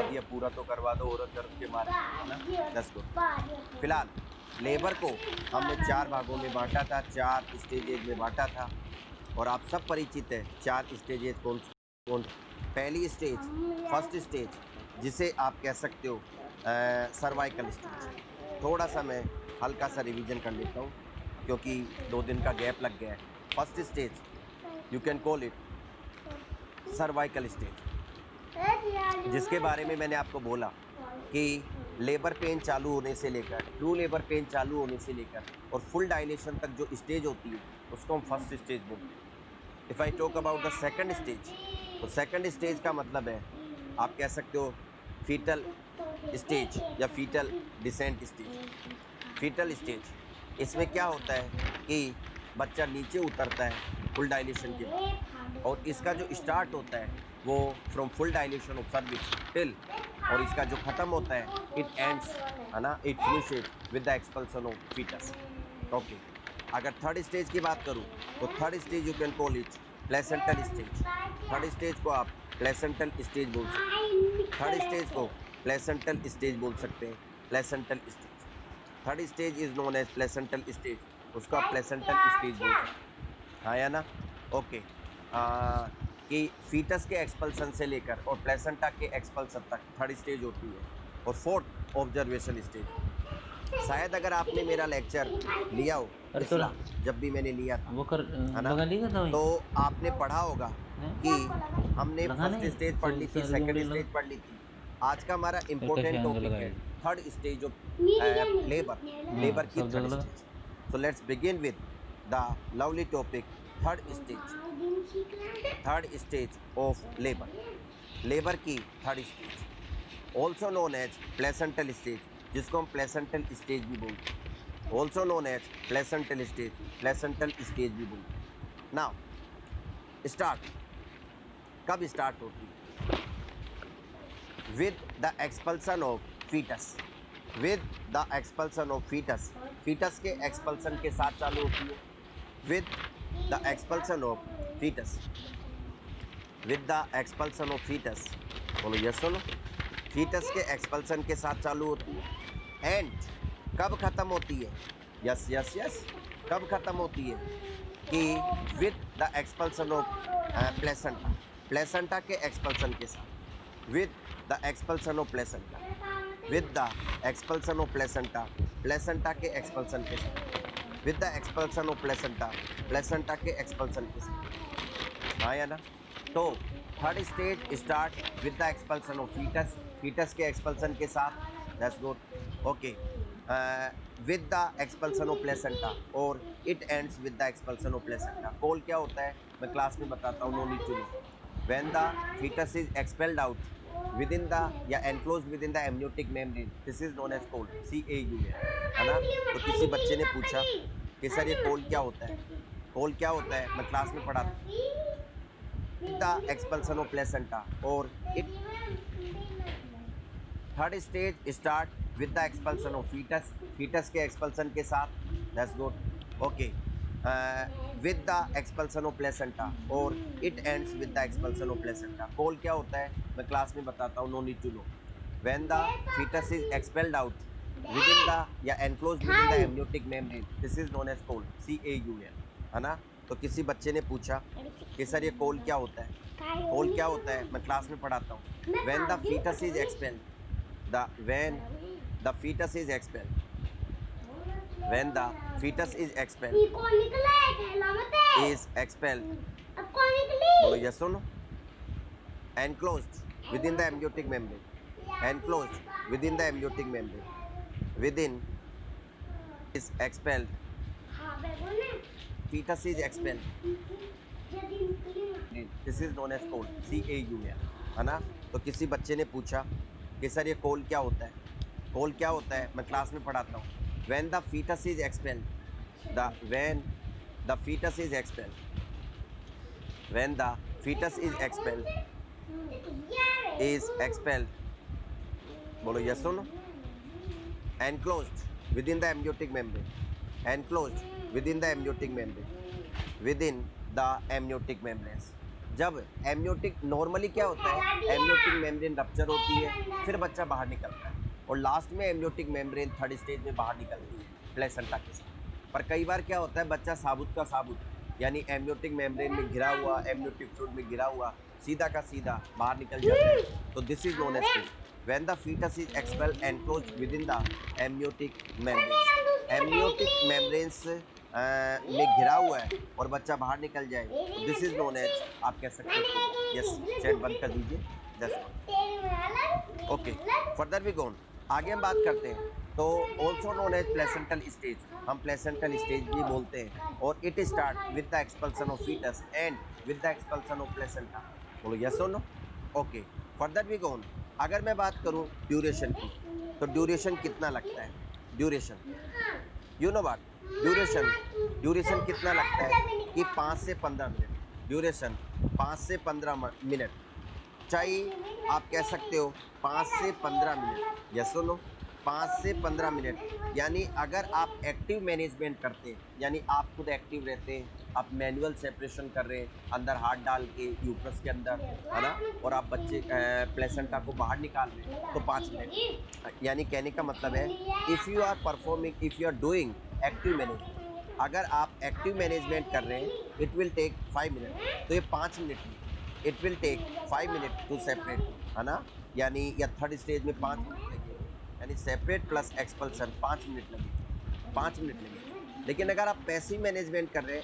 दिया, पूरा तो करवा दो औरत दर्द के मारे, है ना। 10 को फिलहाल लेबर को हमने 4 भागों में बांटा था, 4 स्टेजेज में बांटा था और आप सब परिचित है 4 स्टेजेज कौन कौन। पहली स्टेज, फर्स्ट स्टेज, जिसे आप कह सकते हो सर्वाइकल स्टेज। थोड़ा सा मैं हल्का सा रिवीजन कर लेता हूँ क्योंकि 2 दिन का गैप लग गया है। First stage you can call it cervical stage, जिसके बारे में मैंने आपको बोला कि लेबर पेन चालू होने से लेकर, ट्रू लेबर पेन चालू होने से लेकर और फुल डायलेशन तक जो स्टेज होती है उसको हम फर्स्ट स्टेज बोलते हैं। If I talk about the second stage, तो सेकंड स्टेज का मतलब है आप कह सकते हो फीटल स्टेज या foetal descent stage. Foetal stage, इसमें क्या होता है कि बच्चा नीचे उतरता है फुल डायलेशन के बाद और इसका जो स्टार्ट होता है वो from full dilation of cervix till, और इसका जो खत्म होता है इट एंड्स, है ना, it finishes with the expulsion of foetus. Okay, अगर थर्ड स्टेज की बात करूं तो third stage you can call it placental stage. Third stage को आप प्लेसेंटल स्टेज बोल सकते हैं। थर्ड स्टेज को प्लेसेंटल स्टेज बोल सकते हैं, placental stage. Third stage is known as placental stage, उसको आप प्लेसेंटल स्टेज बोल सकते हैं, हाँ या ना। ओके, कि फीटस के एक्सपल्सन से लेकर और प्लेसेंटा के एक्सपल्सन तक थर्ड स्टेज होती है। और फोर्थ ऑब्जर्वेशन स्टेज, शायद अगर आपने मेरा लेक्चर लिया हो अरे पिछला, जब भी मैंने लिया था, वो कर है ना, लगा लेगा दवाई तो आपने पढ़ा होगा कि हमने लगा फर्स्ट नहीं स्टेज पढ़ ली थी, सर्दी सेकंड उंगली लगा स्टेज पढ़ ली थी। आज का हमारा फिर कैसे इंपॉर्टेंट आएंगे टॉपिक है लगाएगी थर्ड स्टेज ऑफ लेबर, हाँ लेबर की सब थर्ड जगह लगा stage. So let's begin with the lovely topic third stage. Third stage of labour, labour की third stage, also known as placental stage, जिसको हम प्लेसेंटल स्टेज भी बोलते हैं, also known as placental stage, placental stage भी बोलते हैं। Now start, कब स्टार्ट होती है? With the expulsion of foetus, with the expulsion of foetus, foetus के एक्सपल्सन के साथ चालू होती है। With the expulsion of foetus, with the expulsion of foetus, बोलो यस बोलो। फीटस के एक्सपल्सन के साथ चालू होती है। एंड कब खत्म होती है? यस यस यस, कब खत्म होती है? कि with the expulsion of placenta, placenta के एक्सपल्सन के साथ, with the expulsion of placenta, with the expulsion of placenta, placenta के एक्सपल्सन के साथ, with the expulsion of placenta, placenta के एक्सपल्सन के साथ, हाँ या ना। तो third stage start with the expulsion of foetus, foetus के एक्सपल्सन के साथ, that's good. Okay, with the expulsion of placenta और it ends with the expulsion of placenta. Caul क्या होता है मैं क्लास में बताता हूँ, no need to know. When the foetus is expelled out within the या enclosed within the amniotic membrane, this is known as caul, CAUL, है ना। तो किसी बच्चे ने पूछा कि सर ये कोल क्या होता है? कोल क्या होता है मैं क्लास में पढ़ाता हूँ, द एक्सपल्सन ऑफ प्लेसेंटा और it. Third stage start with the expulsion of foetus, foetus के एक्सपल्सन के साथ, that's good. Okay, with the expulsion of placenta और it ends with the expulsion of placenta. Caul क्या होता है मैं class में बताता हूँ, no need to know. When the foetus is expelled out within the या enclosed within the amniotic membrane, this is known as caul, CAUL, है ना। तो किसी बच्चे ने पूछा कि सर ये कोल क्या होता है? कोल क्या होता है मैं क्लास में पढ़ाता हूँ। When the foetus is expelled, the when the fetus is expelled, when the fetus is expelled, is expelled, बोलो yes or no, enclosed within the amniotic membrane, enclosed within the amniotic membrane, within is expelled, fetus is expelled, this is known as cold, CAUL, है ना। तो किसी बच्चे ने पूछा कि sir ये कोल क्या होता है? कोल क्या होता है मैं क्लास में पढ़ाता हूँ। when the fetus is expelled, the when the fetus is expelled, when the fetus is expelled, is expelled, बोलो yes or no, enclosed within the amniotic membrane, enclosed within the amniotic membrane, within the amniotic membranes, जब amniotic normally क्या होता है, amniotic membrane rupture होती है, फिर बच्चा बाहर निकलता है और लास्ट में एमनियोटिक मेम्ब्रेन थर्ड स्टेज में बाहर निकलती है प्लेसेंटा के साथ। पर कई बार क्या होता है, बच्चा साबुत का साबुत, यानी एमनियोटिक मेम्ब्रेन में घिरा हुआ, एमनियोटिक फ्लूइड में घिरा हुआ, सीधा का सीधा बाहर निकल जाता है। तो this is known as when the fetus is expelled enclosed within the amniotic membranes. amniotic membranes में घिरा हुआ है और बच्चा बाहर निकल जाए तो दिस इज नोन एज, आप कह सकते हो। यस, चैट बंद कर दीजिए। ओके, फर्दर वी गोन, आगे हम बात करते हैं। तो also known as placental stage, हम प्लेसेंटल स्टेज भी बोलते हैं। और it start with the expulsion of fetus and with the expulsion of placenta. बोलो यस और no. Okay, further we gone. अगर मैं बात करूं ड्यूरेशन की, तो ड्यूरेशन कितना लगता है? Duration, you know what duration, duration कितना लगता है कि 5 से 15 मिनट। ड्यूरेशन 5 से 15 मिनट चाहिए, आप कह सकते हो 5 से 15 मिनट। यस और नो, 5 से 15 मिनट। यानी अगर आप एक्टिव मैनेजमेंट करते हैं, यानी आप खुद एक्टिव रहते हैं, आप मैनुअल सेपरेशन कर रहे हैं अंदर हाथ डाल के यूट्रस के अंदर, है ना, और आप बच्चे प्लेसेंटा को बाहर निकाल रहे हैं, तो 5 मिनट। यानी कहने का मतलब है, if you are performing, if you are doing active management, अगर आप एक्टिव मैनेजमेंट कर रहे हैं, इट विल टेक 5 मिनट। तो ये 5 मिनट में, it will take 5 minute to separate, है ना, यानी या थर्ड स्टेज में 5 मिनट लगेगा, यानी सेपरेट प्लस एक्सपल्सन 5 मिनट लगेगा, 5 मिनट लगेगा। लेकिन अगर आप पैसिव मैनेजमेंट कर रहे हैं,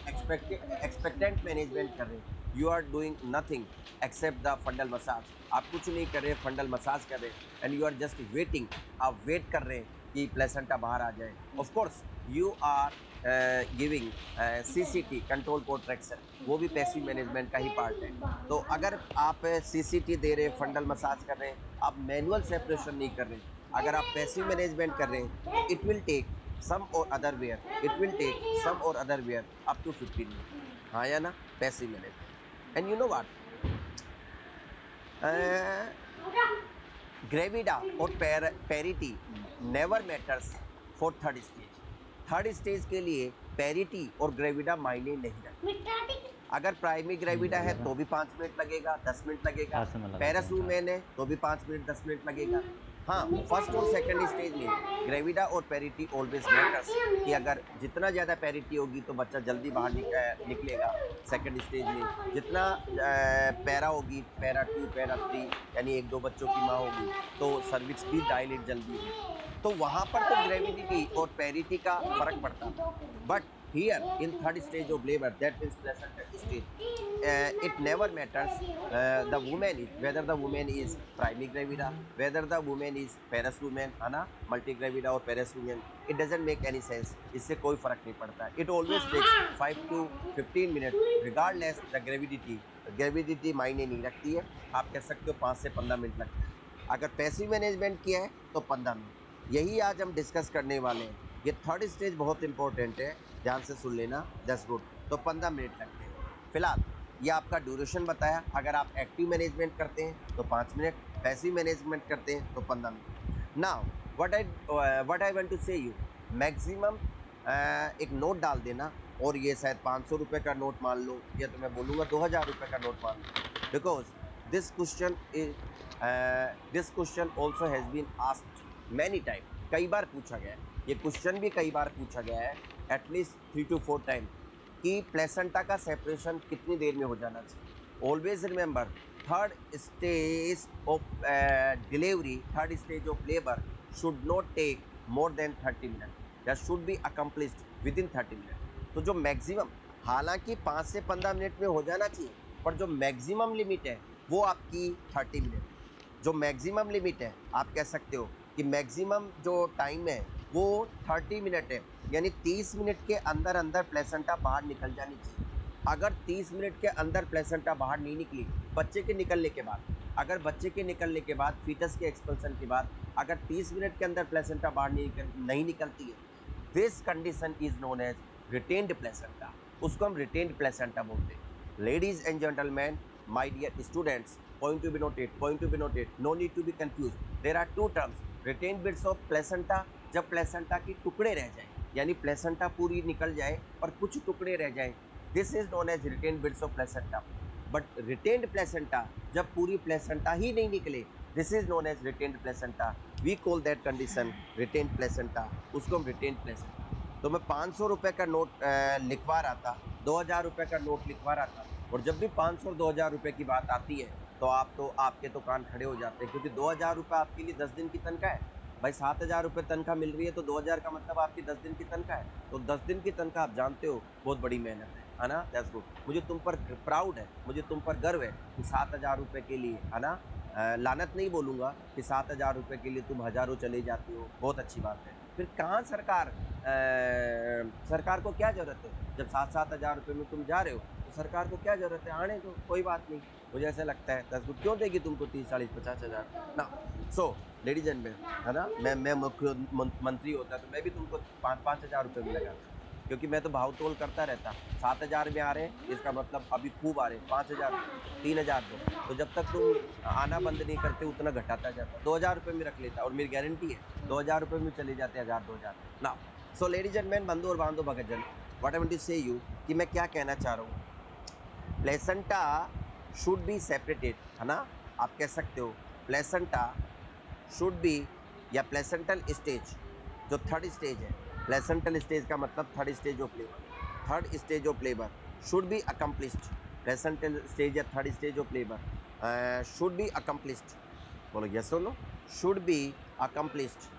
एक्सपेक्टेंट मैनेजमेंट कर रहे हैं, you are doing nothing except the fundal massage, आप कुछ नहीं कर रहे, फंडल मसाज कर रहे हैं, and you are just waiting, आप वेट कर रहे हैं कि प्लेसेंटा बाहर आ जाए। Of course you are giving CCT, control cord traction, वो भी पैसिव मैनेजमेंट का ही पार्ट है। तो अगर आप CCT दे रहे हैं, फंडल मसाज कर रहे हैं, आप मैनुअल सेपरेशन नहीं कर रहे हैं, अगर आप पैसिव मैनेजमेंट कर रहे हैं, तो इट विल टेक सम और other where, it will take some और other where up to 15 minute. हाँ या ना, passive management. And you know what, gravida और parity never matters for third stage. Third stage के लिए पेरिटी और gravida मायने नहीं रखते। अगर प्राइमरी ग्रेविडा है तो भी 5 मिनट लगेगा, 10 मिनट लगेगा, पैरस वुमेन है तो भी 5 मिनट 10 मिनट लगेगा। हाँ, फर्स्ट और सेकंड स्टेज में ग्रेविडा और पेरिटी ऑलवेज मैटर्स, कि अगर जितना ज़्यादा पेरिटी होगी तो बच्चा जल्दी बाहर निकलेगा। सेकंड स्टेज में जितना पैरा होगी, पैरा 2, पैरा 3, यानी 1-2 बच्चों की माँ होगी, तो सर्विक्स भी डायलेट जल्दी होगी। तो वहाँ पर तो ग्रेविडिटी और पेरिटी का फर्क पड़ता था। But here in third stage of labor, that means placenta stage, it never matters the woman is, whether the woman is primary gravida, whether the woman is parous woman, है ना, multi gravida और parous woman, it doesn't make any sense, इससे कोई फर्क नहीं पड़ता। It always takes 5 to 15 minutes regardless the gravidity, gravidity मायने नहीं रखती है, आप कह सकते हो 5 से 15 मिनट लगते हैं। अगर पैसिव मैनेजमेंट किया है तो 15 मिनट। यही आज हम डिस्कस करने वाले हैं। ये थर्ड स्टेज बहुत इंपॉर्टेंट है, ध्यान से सुन लेना, 10 गुड। तो 15 मिनट लगते हैं। फिलहाल ये आपका ड्यूरेशन बताया। अगर आप एक्टिव मैनेजमेंट करते हैं तो 5 मिनट, पैसिव मैनेजमेंट करते हैं तो 15 minute. Now what I want to say you, maximum एक नोट डाल देना, और ये शायद 500 रुपये का नोट मान लो, या तो मैं बोलूँगा 2000 रुपये का नोट मान लो, because this question also has been asked many time, कई बार पूछा गया है, ये क्वेश्चन भी कई बार पूछा गया है, एटलीस्ट 3 to 4 टाइम, कि प्लेसेंटा का सेपरेशन कितनी देर में हो जाना चाहिए। Always remember, third stage of delivery, third stage of labour should not take more than 30 minute, that should be accomplished within 30 minute. तो जो मैक्सिमम, हालांकि 5 से 15 मिनट में हो जाना चाहिए, पर जो मैक्सिमम लिमिट है वो आपकी 30 मिनट, जो मैक्सिमम लिमिट है, आप कह सकते हो कि मैक्सिमम जो टाइम है वो 30 मिनट है, यानी 30 मिनट के अंदर अंदर प्लेसेंटा बाहर निकल जानी चाहिए। अगर 30 मिनट के अंदर प्लेसेंटा बाहर नहीं निकली, बच्चे के निकलने के बाद, अगर बच्चे के निकलने के बाद, फीटस के एक्सपल्सन के बाद, अगर 30 मिनट के अंदर प्लेसेंटा बाहर नहीं निकलती है, this condition is known as retained placenta, उसको हम रिटेन्ड प्लेसेंटा बोलते हैं। Ladies and gentleman, my dear students, point to be noted, no need to be confused, there are two terms, retained bits of placenta, जब placenta की टुकड़े रह जाए, यानी प्लेसेंटा पूरी निकल जाए और कुछ टुकड़े रह जाए, this is known as retained bits of placenta। But retained placenta जब पूरी प्लेसेंटा ही नहीं निकले, this is known as retained placenta. We call that condition retained placenta, उसको हम रिटेन्ड प्लेसेंटा। तो मैं 500 रुपये का नोट लिखवा रहा था, 2000 रुपये का नोट लिखवा रहा था, और जब भी 500 और 2000 रुपये की बात आती है तो आपके तो कान खड़े हो जाते हैं, क्योंकि 2000 रुपये आपके लिए 10 दिन की तनख्वाह है। भाई 7000 रुपये तनख्वाह मिल रही है तो 2000 का मतलब आपकी 10 दिन की तनख्वाह है। तो 10 दिन की तनख्वाह आप जानते हो बहुत बड़ी मेहनत है ना। दैट्स गुड, मुझे तुम पर प्राउड है, मुझे तुम पर गर्व है कि 7000 रुपये के लिए, है ना, लानत नहीं बोलूँगा कि 7000 रुपये के लिए तुम हज़ारों चले जाते हो, बहुत अच्छी बात है। फिर कहाँ सरकार को क्या ज़रूरत है, जब 7-7 हज़ार रुपये में तुम जा रहे हो तो सरकार को क्या ज़रूरत है, आने दो, कोई बात नहीं। मुझे ऐसा लगता है 10 गुट क्यों देगी तुमको 30-40-50 हज़ार ना। सो लेडीज एंड मैन, है ना, मैं मुख्यमंत्री होता तो मैं भी तुमको 5-5 हज़ार रुपये में लगाता, क्योंकि मैं तो भाव तोल करता रहता। 7 हज़ार में आ रहे हैं इसका मतलब अभी खूब आ रहे हैं, 5 हज़ार 3 हज़ार दो, तो जब तक तुम आना बंद नहीं करते उतना घटाता जाता, 2000 रुपये में रख लेता, और मेरी गारंटी है 2000 रुपये में चले जाते 1000-2000 ना। सो लेडीज एंड मैन, बंधु और बांधो भगतजन, what I want to say you कि मैं क्या कहना चाह रहा हूँ, प्लेसेंटा शुड बी सेपरेटेड, है ना। आप कह सकते हो प्लेसेंटा शुड बी, या प्लेसेंटल स्टेज जो थर्ड स्टेज है, प्लेसेंटल स्टेज का मतलब third stage of labour, third stage of labour should be accomplished. Placental stage या third stage of labour should be accomplished, बोलो यस और no, should be accomplished,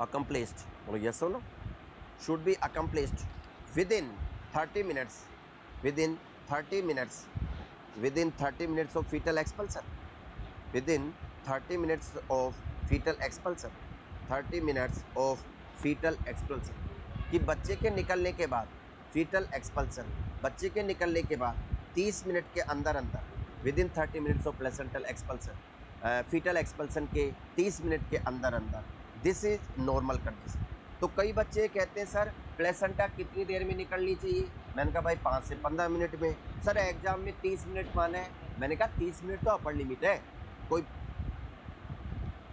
accomplished, बोलो yes or no, should be accomplished within 30 minutes, within 30 minutes, within 30 minutes of fetal expulsion, within 30 minutes of fetal expulsion, 30 minutes of fetal expulsion, कि बच्चे के निकलने के बाद fetal expulsion, बच्चे के निकलने के बाद 30 मिनट के अंदर अंदर, within 30 minutes of placental expulsion, fetal expulsion के 30 मिनट के अंदर अंदर, दिस इज नॉर्मल कंडीशन। तो कई बच्चे कहते हैं सर प्लेसेंटा कितनी देर में निकलनी चाहिए, मैंने कहा भाई 5 से 15 मिनट में। सर एग्जाम में 30 मिनट माना है, मैंने कहा 30 मिनट तो अपर लिमिट है कोई।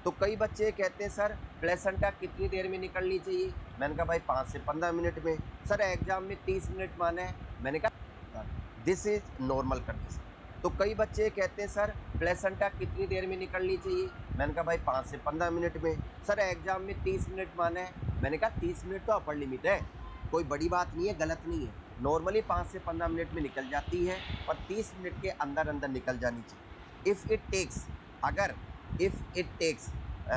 तो कई बच्चे कहते हैं सर प्लेसेंटा कितनी देर में निकलनी चाहिए, मैंने कहा भाई 5 से 15 मिनट में। सर एग्जाम में 30 मिनट माना है, मैंने कहा दिस इज नॉर्मल कंडीशन। तो कई बच्चे कहते हैं सर प्लेसेंटा कितनी देर में निकलनी चाहिए, मैंने कहा भाई 5 से 15 मिनट में। सर एग्जाम में 30 मिनट माना है, मैंने कहा 30 मिनट तो अपर लिमिट है, कोई बड़ी बात नहीं है, गलत नहीं है। नॉर्मली 5 से 15 मिनट में निकल जाती है और 30 मिनट के अंदर अंदर निकल जानी चाहिए। इफ़ इट टेक्स, अगर if it takes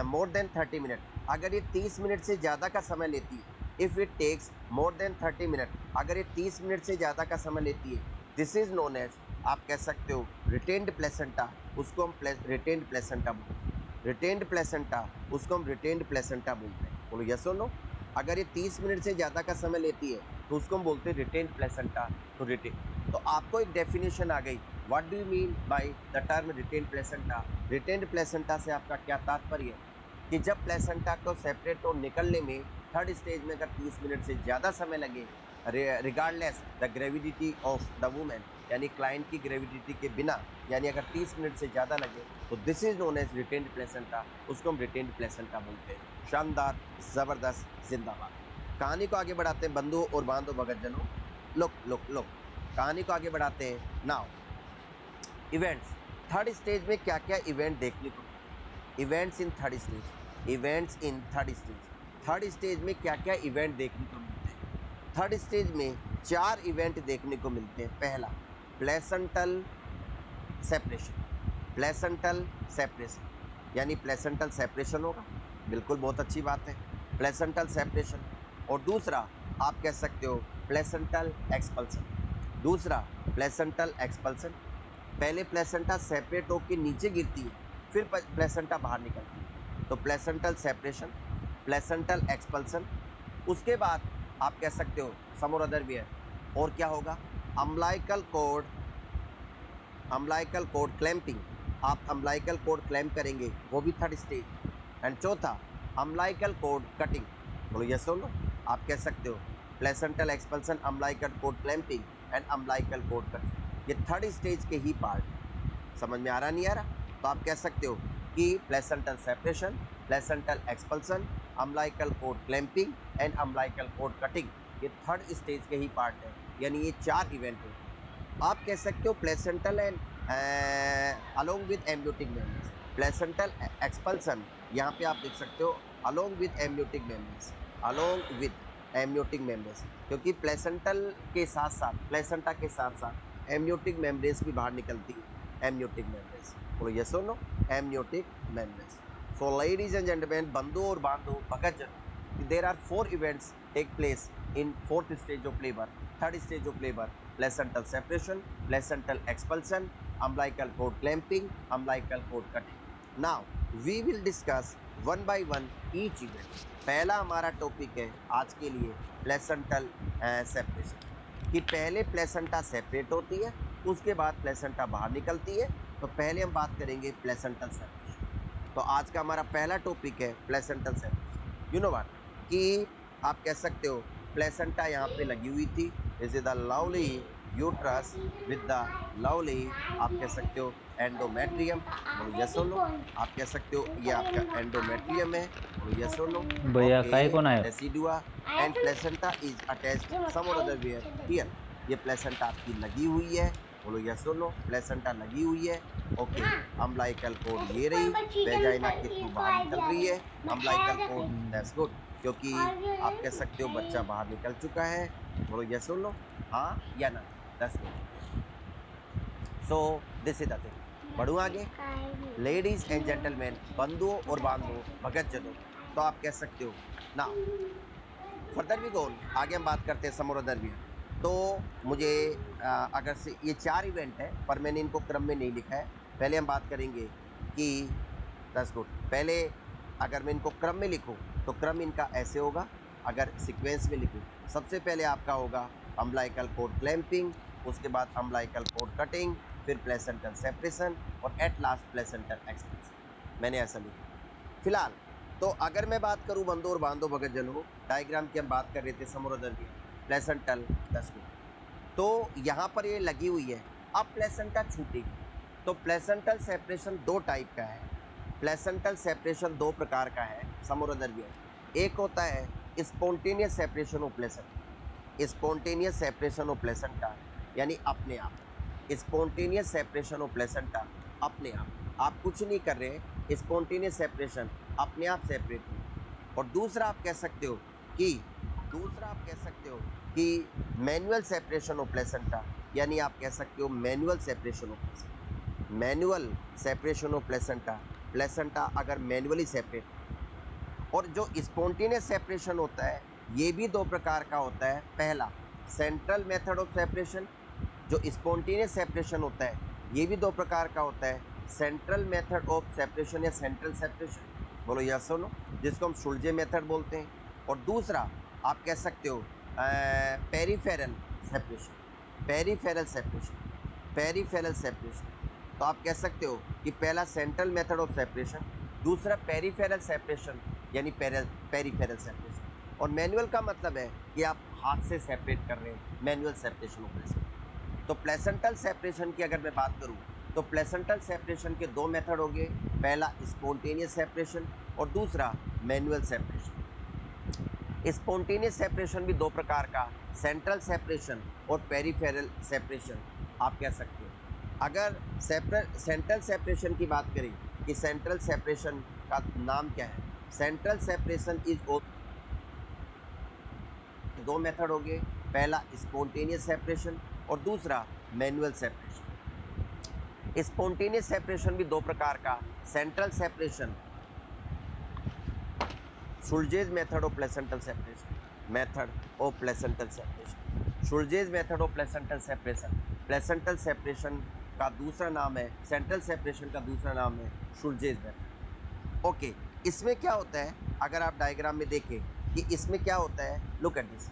more than 30 minute, अगर ये 30 मिनट से ज़्यादा का समय लेती है, if it takes more than 30 minute, अगर ये 30 मिनट से ज़्यादा का समय लेती है, दिस इज नोन एज, आप कह सकते हो रिटेन्ड प्लेसेंटा, उसको हम रिटेन्ड प्लेसेंटा बोलते हैं। रिटेन्ड प्लेसेंटा, उसको हम रिटेन्ड प्लेसेंटा बोलते हैं, बोलो यस और नो। अगर ये 30 मिनट से ज़्यादा का समय लेती है तो उसको हम बोलते हैं रिटेन्ड प्लेसेंटा। तो रिटेन, तो आपको एक डेफिनेशन आ गई, what do you mean by the term retained placenta. Retained placenta से आपका क्या तात्पर्य है कि जब प्लेसेंटा को सेपरेट और निकलने में थर्ड स्टेज में अगर 30 मिनट से ज़्यादा समय लगे, regardless the gravidity of the women, यानी क्लाइंट की ग्रेविडिटी के बिना, यानी अगर 30 मिनट से ज़्यादा लगे तो this is known as retained placenta, उसको हम रिटेन्ड प्लेसेंटा बोलते हैं। शानदार, ज़बरदस्त, जिंदाबाद। कहानी को आगे बढ़ाते हैं बंधुओं और बांधो भगतजनों, लोग कहानी को आगे बढ़ाते हैं। नाउ इवेंट्स, थर्ड स्टेज में क्या क्या इवेंट देखने को मिलते हैं, events in third stage, events in third stage, third stage में क्या क्या इवेंट देखने को मिलते हैं। थर्ड स्टेज में 4 इवेंट देखने को मिलते हैं। पहला प्लेसेंटल सेपरेशन, प्लेसेंटल सेपरेशन, यानी प्लेसेंटल सेपरेशन होगा, बिल्कुल बहुत अच्छी बात है, प्लेसेंटल सेपरेशन। और दूसरा आप कह सकते हो प्लेसेंटल एक्सपल्सन, दूसरा प्लेसेंटल एक्सपल्सन, पहले प्लेसेंटा सेपरेट होकर नीचे गिरती है फिर प्लेसेंटा बाहर निकलती है, तो प्लेसेंटल सेपरेशन, प्लेसेंटल एक्सपल्सन। उसके बाद आप कह सकते हो सम और अदर वेयर, और क्या होगा, umbilical code, umbilical code clamping, आप अम्लाइकल कोड क्लैम्प करेंगे, वो भी थर्ड स्टेज। एंड चौथा अम्लाइकल कोड कटिंग, बोलो यस और नो। आप कह सकते हो placental expulsion, umbilical code clamping and umbilical code cutting, ये थर्ड स्टेज के ही पार्ट है। समझ में आ रहा नहीं आ रहा, तो आप कह सकते हो कि placental separation, placental expulsion, umbilical code clamping and umbilical code cutting, ये थर्ड स्टेज के ही पार्ट है, यानी ये 4 इवेंट होते हैं। आप कह सकते हो placental and along with amniotic membrane, placental expulsion, यहाँ पे आप देख सकते हो along with amniotic membrane, along with amniotic membrane, क्योंकि प्लेसेंटल के साथ साथ, प्लेसेंटा के साथ साथ एम्ब्योटिक मेम्ब्रेन भी बाहर निकलती है, एम्ब्योटिक मेम्ब्रेन, बोलो यस और no, amniotic membrane. So ladies and gentleman, बंधु और बांधो, भगतजनों, there are 4 events take place in fourth stage of labor, third stage of labor, placental separation, placental expulsion, umbilical cord clamping, umbilical cord cutting. Now we will discuss one by one each event. पहला हमारा topic है आज के लिए placental separation, कि पहले placenta separate होती है, उसके बाद प्लेसेंटा बाहर निकलती है। तो पहले हम बात करेंगे प्लेसेंटल सेपरेशन। तो आज का हमारा पहला टॉपिक है placental separation. You know what, कि आप कह सकते हो प्लेसेंटा यहाँ पे लगी हुई थी, this is the lovely uterus with the lovely, आप कह सकते हो एंडोमेट्रियम, बोलो यस और नो, आप कह सकते हो ये आपका एंडोमेट्रियम है, बोलो यस और नो, भैया ओके, काय कोण आहे रेसिडुआ एंड प्लेसेंटा इज अटैच्ड सम और अदर वेयर हियर, ये प्लेसेंटा आपकी लगी हुई है, बोलो यस और नो, प्लेसेंटा लगी हुई है, ओके, अम्बिलिकल कोड ये रही, वेजाइना के थ्रू बाहर निकल रही है, अम्बिलिकल कोड, दैट्स गुड, क्योंकि आप कह सकते हो बच्चा बाहर निकल चुका है, बोलो यस सुन लो, हाँ या ना, that's good. So this is the thing, बढ़ू आगे, लेडीज एंड जेंटलमैन, बंधुओं और बांधुओं, भगत जनों, तो आप कह सकते हो ना, फर्दर वी गोन, आगे हम बात करते हैं समोर दरविया। तो मुझे अगर से ये 4 इवेंट है, पर मैंने इनको क्रम में नहीं लिखा है, पहले हम बात करेंगे कि दैट्स गुड, पहले अगर मैं इनको क्रम में लिखूं तो क्रम इनका ऐसे होगा, अगर सीक्वेंस में लिखूं सबसे पहले आपका होगा अम्बिलिकल कोड क्लैंपिंग, उसके बाद अम्बिलिकल कोड कटिंग, फिर प्लेसेंटल सेपरेशन और एट लास्ट प्लेसेंटल एक्सपेंशन, मैंने ऐसा लिखा। फिलहाल तो अगर मैं बात करूं बंदो और बांधो भगत जनों, डायग्राम की हम बात कर रहे थे समोरदर भी प्लेसेंटल दसगुट, तो यहाँ पर ये लगी हुई है, अब प्लेसेंटा छूटेगी। तो प्लेसेंटल सेपरेशन 2 टाइप का है, प्लेसेंटल सेपरेशन 2 प्रकार का है समोरदर भी, एक होता है spontaneous separation of placenta, spontaneous separation of placenta यानी अपने आप, स्पॉन्टेनियस सेपरेशन ऑफ प्लेसेंटा अपने आप कुछ नहीं कर रहे, स्पॉन्टेनियस सेपरेशन अपने आप सेपरेट हो। और दूसरा आप कह सकते हो कि मैनुअल सेपरेशन ऑफ प्लेसेंटा, यानी आप कह सकते हो manual separation of placenta, manual separation of placenta, placenta अगर मैनुअली सेपरेट, और जो स्पॉन्टेनियस सेपरेशन होता है ये भी 2 प्रकार का होता है। पहला सेंट्रल मेथड ऑफ सेपरेशन, जो स्पॉन्टेनियस सेपरेशन होता है ये भी 2 प्रकार का होता है, सेंट्रल मेथड ऑफ सेपरेशन या सेंट्रल सेपरेशन, बोलो यस और नो, जिसको हम शुल्जे मेथड बोलते हैं। और दूसरा आप कह सकते हो peripheral separation, peripheral separation, peripheral separation. तो आप कह सकते हो कि पहला सेंट्रल मेथड ऑफ सेपरेशन, दूसरा पेरिफेरल सेपरेशन यानी पेरिफेरल सेपरेशन। और मैनुअल का मतलब है कि आप हाथ से सेपरेट कर रहे हैं, मैनुअल सेपरेशन ऑफ प्लेसेंटा। तो प्लेसेंटल सेपरेशन की अगर मैं बात करूं तो प्लेसेंटल सेपरेशन के 2 मेथड हो गए, पहला स्पॉन्टेनियस सेपरेशन और दूसरा मैनुअल सेपरेशन। स्पॉन्टेनियस सेपरेशन भी 2 प्रकार का, सेंट्रल सेपरेशन और पेरिफेरल सेपरेशन आप कह सकते हो। अगर सेंट्रल सेपरेशन की बात करें कि सेंट्रल सेपरेशन का नाम क्या है, सेंट्रल सेपरेशन इज 2 मेथड हो गए, पहला स्पॉन्टेनियस सेपरेशन और दूसरा मैनुअल सेपरेशन। स्पॉन्टेनियस सेपरेशन भी 2 प्रकार का, central separation, Sulz's method of placental separation, method of placental separation, Sulz's method of placental separation, placental separation का दूसरा नाम है, सेंट्रल सेपरेशन का दूसरा नाम है Sulz's मेथड। ओके, इसमें क्या होता है, अगर आप डायग्राम में देखें कि इसमें क्या होता है, लुक एट दिस,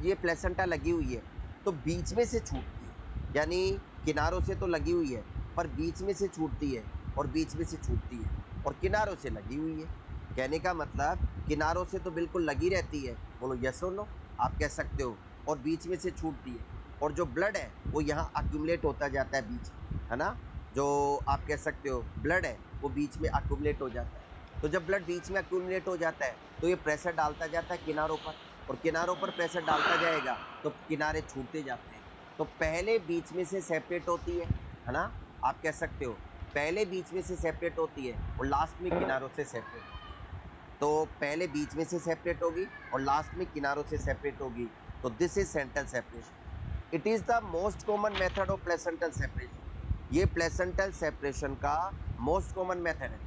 ये प्लेसेंटा लगी हुई है तो बीच में से छूटती है, यानी किनारों से तो लगी हुई है पर बीच में से छूटती है, और बीच में से छूटती है और किनारों से लगी हुई है। कहने का मतलब किनारों से तो बिल्कुल लगी रहती है, बोलो यस और नो, आप कह सकते हो, और बीच में से छूटती है, और जो ब्लड है वो यहाँ अक्यूमुलेट होता जाता है बीच में, है ना, जो आप कह सकते हो ब्लड है वो बीच में अक्यूमुलेट हो जाता है। तो जब ब्लड बीच में अक्यूमुलेट हो जाता है तो ये प्रेशर डालता जाता है किनारों पर, और किनारों पर प्रेशर डालता जाएगा तो किनारे छूटते जाते हैं, तो पहले बीच में से सेपरेट होती है ना, आप कह सकते हो पहले बीच में से सेपरेट होती है और लास्ट में किनारों से सेपरेट होती है। तो पहले बीच में से सेपरेट होगी और लास्ट में किनारों से सेपरेट होगी, तो this is central separation. It is the most common method of placental separation. ये प्लेसेंटल सेपरेशन का मोस्ट कॉमन मेथड है।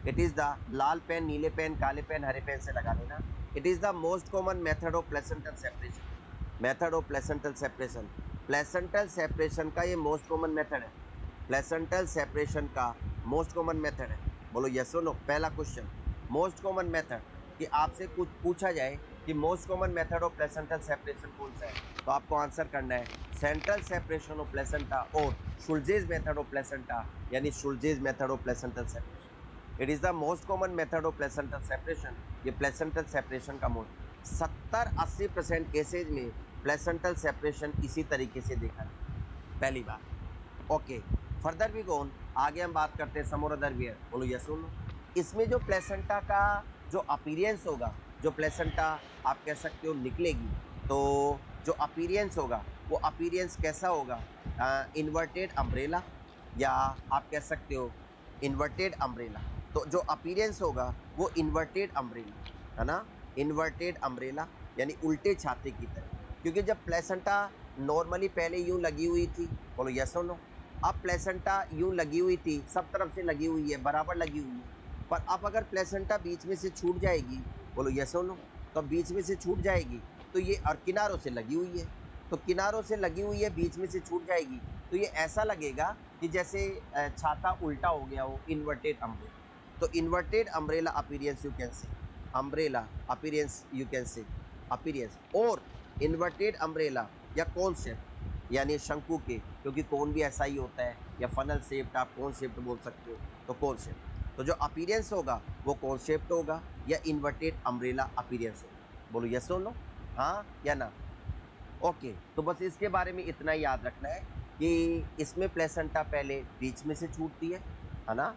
इट इज द लाल पेन, नीले पेन, काले पेन, हरे पेन से लगा लेना। It is the most common method of placental separation. Method of placental separation, placental separation का ये मोस्ट कॉमन मेथड है। प्लेसेंटल सेपरेशन का मोस्ट कॉमन मेथड है। बोलो यस और नो। पहला क्वेश्चन, मोस्ट कॉमन मेथड, कि आपसे कुछ पूछा जाए कि most common method of placental separation कौन सा है, तो आपको आंसर करना है सेंट्रल सेपरेशन ऑफ प्लेसेंटा और शुल्ज़ेस मेथड ऑफ प्लेसेंटा, यानी Schultze's method of placental separation. It is the most common method of placental separation. ये प्लेसेंटल सेपरेशन का मोस्ट 70-80% केसेज में प्लेसेंटल सेपरेशन इसी तरीके से देखा जाए। पहली बात। ओके, फर्दर वी गोन, आगे हम बात करते हैं सम और अदर वेयर। बोलो यस और नो। इसमें जो प्लेसेंटा का जो अपीरियंस होगा, जो प्लेसेंटा आप कह सकते हो निकलेगी, तो जो अपीरियंस होगा वो अपीरियंस कैसा होगा, इन्वर्टेड अम्ब्रेला, या आप कह सकते हो इन्वर्टेड अम्ब्रेला। तो जो अपीरियंस होगा वो इन्वर्टेड अम्ब्रेला है ना, इन्वर्टेड अम्ब्रेला यानी उल्टे छाते की तरह। क्योंकि जब प्लेसेंटा नॉर्मली पहले यूं लगी हुई थी, बोलो यस और नो। अब प्लेसेंटा यूं लगी हुई थी, सब तरफ से लगी हुई है, बराबर लगी हुई है, पर अब अगर प्लेसेंटा बीच में से छूट जाएगी, बोलो यस और नो, तो बीच में से छूट जाएगी तो ये और किनारों से लगी हुई है, तो किनारों से लगी हुई है, बीच में से छूट जाएगी तो ये ऐसा लगेगा कि जैसे छाता उल्टा हो गया हो, इन्वर्टेड अम्ब्रेला। तो inverted umbrella appearance you can say, umbrella appearance you can say, appearance. और इन्वर्टेड अम्ब्रेला या कोन शेप यानी शंकु के, क्योंकि कोन भी ऐसा ही होता है, या फनल शेप्ड, आप कोन शेप्ड बोल सकते हो, तो कोन शेप। तो जो अपीरियंस होगा वो कोन शेप्ड होगा या इन्वर्टेड अम्ब्रेला अपीरियंस होगा। बोलो यस और नो, हाँ या ना। ओके, तो बस इसके बारे में इतना याद रखना है कि इसमें प्लेसेंटा पहले बीच में से छूटती है ना,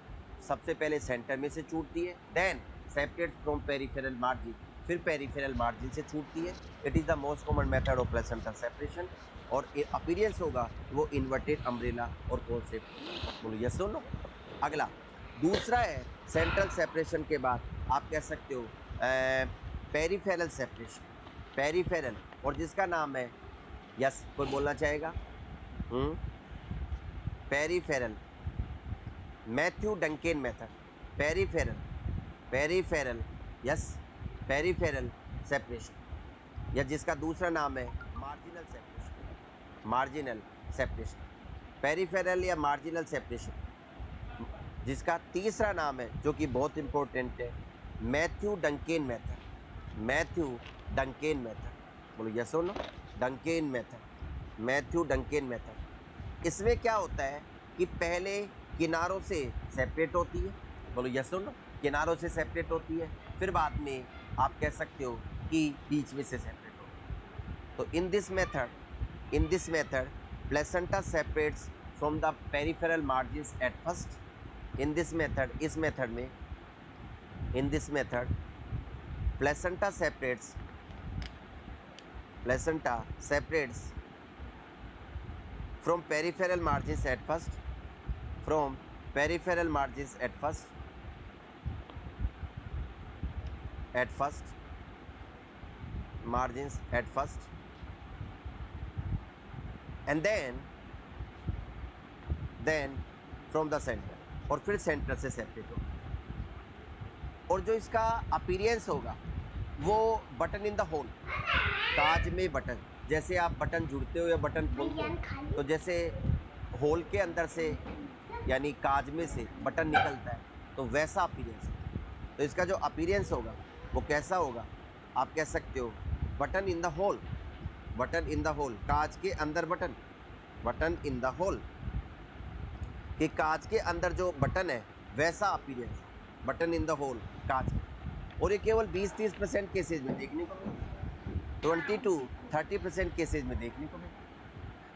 सबसे पहले सेंटर में से छूटती है, then separate from peripheral margin, फिर पेरिफेरल मार्जिन से छूटती है। It is the most common method of placental separation. और अपीरियंस होगा वो इन्वर्टेड अम्ब्रेला और कोन शेप होगा। बोलो यस और नो। अगला दूसरा है सेंट्रल सेपरेशन के बाद आप कह सकते हो पेरिफेरल सेपरेशन, पेरिफेरल, और जिसका नाम है, यस कोई बोलना चाहेगा, peripheral, Matthew Duncan method, peripheral, peripheral, yes, peripheral separation, या जिसका दूसरा नाम है marginal separation, marginal separation, peripheral या मार्जिनल सेपरेशन, जिसका तीसरा नाम है जो कि बहुत इंपॉर्टेंट है, Matthew Duncan method, Matthew Duncan method. बोलो यस और no, Duncan method, Matthew Duncan method. इसमें क्या होता है कि पहले किनारों से सेपरेट होती है, बोलो यस और नो, किनारों से सेपरेट होती है, फिर बाद में आप कह सकते हो कि बीच में से सेपरेट होती है। तो इन this method placenta separates from the peripheral margins at first. In this method, इस मेथड में, इन this method placenta separates from peripheral margins at first, from peripheral margins at first, margins at first, and then from the center, और फिर centre से separate होगा। और जो इसका appearance होगा वो बटन इन द होल, काज में बटन, जैसे आप बटन जुड़ते हो या बटन खोलते हो, तो जैसे होल के अंदर से यानी काज में से बटन निकलता है, तो वैसा अपीरियंस होगा। तो इसका जो अपीरियंस होगा वो कैसा होगा, आप कह सकते हो button in the hole, button in the hole, काज के अंदर button, button in the hole, कि काज के अंदर जो बटन है वैसा appearance, button in the hole, काज में। और ये केवल 20-30% केसेज में देखने को मिलता है, 20-30% केसेज में देखने को मिलता है।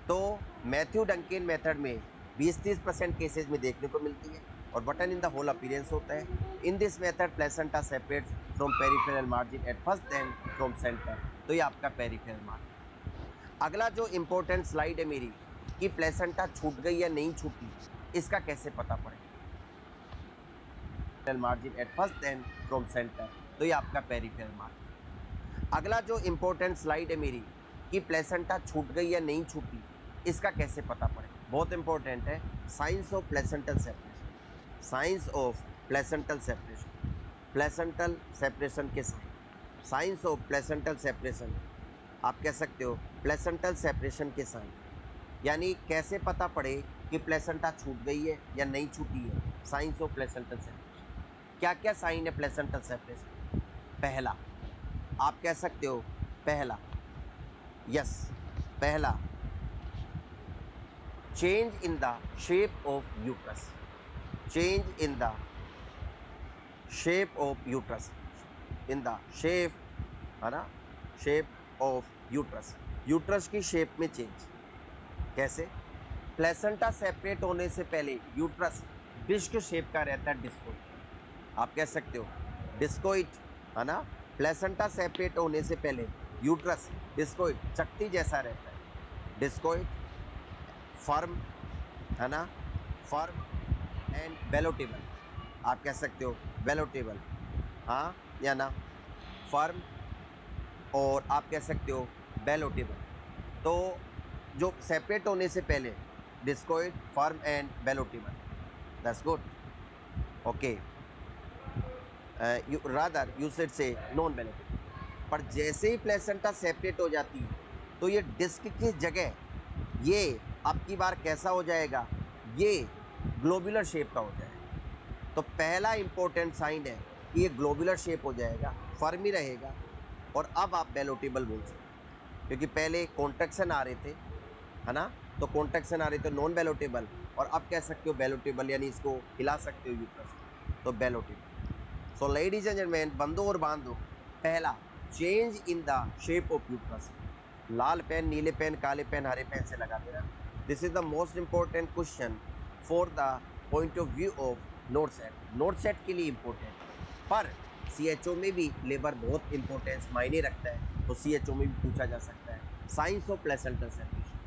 तो मैथ्यू डंकेन मेथड में 20-30% केसेज में देखने को मिलती है और button in the hole appearance होता है। In this method placenta separates from peripheral margin at first then from centre. तो ये आपका पेरिफेरल मार्जिन। अगला जो इंपॉर्टेंट स्लाइड है मेरी कि प्लेसेंटा छूट गई या नहीं छूटी, इसका कैसे पता पड़ेगा? Margin at first and from centre, तो ये आपका पेरिफेरल मार्जिन। अगला जो इंपॉर्टेंट स्लाइड है मेरी कि प्लेसेंटा छूट गई या नहीं छूटी, इसका कैसे पता पड़ेगा? बहुत इंपॉर्टेंट है, science of placental separation. Science of placental separation, placental separation के साइंस ऑफ प्लेसेंटल सेपरेशन, आप कह सकते हो प्लेसेंटल सेपरेशन के साइन। यानी कैसे पता पड़े कि प्लेसेंटा छूट गई है या नहीं छूटी है, साइंस ऑफ प्लेसेंटल सेपरेशन। क्या क्या साइन है प्लेसेंटल सेपरेशन? पहला, आप कह सकते हो पहला, यस, पहला, change in the shape of uterus. Change in the shape of uterus, in the shape, है ना, शेप ऑफ यूट्रस, यूट्रस की शेप में चेंज। कैसे? प्लेसेंटा सेपरेट होने से पहले यूट्रस डिस्क शेप का रहता है, डिस्कोइड। आप कह सकते हो डिस्कोइड, है ना। प्लेसेंटा सेपरेट होने से पहले यूट्रस डिस्कोइड, चकती जैसा रहता है, डिस्कोइड, फर्म, है ना, फर्म एंड बेलोटेबल। आप कह सकते हो बेलोटेबल, हाँ या ना, फर्म और आप कह सकते हो बेलोटेबल। तो जो सेपरेट होने से पहले discoid, firm and ballotable, that's good, okay. You rather you should say non ballotable. पर जैसे ही प्लेसेंटा सेपरेट हो जाती है तो ये डिस्क की जगह ये अब की बार कैसा हो जाएगा, ये ग्लोबुलर शेप का हो जाएगा। तो पहला इंपॉर्टेंट साइन है कि ये ग्लोबुलर शेप हो जाएगा, फर्म ही रहेगा, और अब आप बेलोटेबल बोल सकते हो, क्योंकि पहले कॉन्ट्रैक्शन आ रहे थे, है ना, तो कॉन्ट्रैक्शन आ रही तो नॉन बेलोटेबल, और अब कह सकते हो बेलोटेबल, यानी इसको हिला सकते हो यूट्रस, तो ballottable. So ladies and gentleman, बंदो और बांधो, पहला, change in the shape of uterus. लाल पेन, नीले पेन, काले पेन, हरे पेन से लगा देना। This is the most important question for the point of view of note set. Note set के लिए इंपॉर्टेंट, पर CHO में भी लेबर बहुत इंपॉर्टेंस मायने रखता है, तो CHO में भी पूछा जा सकता है। Science of placental separation,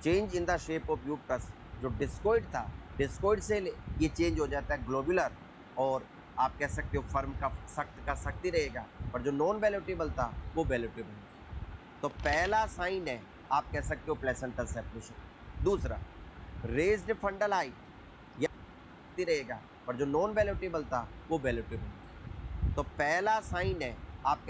change in the shape of uterus. जो डिस्कोइड था, डिस्कोइड से ये चेंज हो जाता है ग्लोबुलर, और आप कह सकते हो फर्म का सख्त ही रहेगा, पर जो नॉन बेलोटेबल था वो बेलोटेबल है। तो पहला साइन है, आप कह सकते हो प्लेसेंटल सेपरेशन। दूसरा, रेज्ड फंडल हाइट, यह रहेगा, पर जो नॉन बेलोटेबल था वो बेलोटेबल। तो पहला साइन है, आप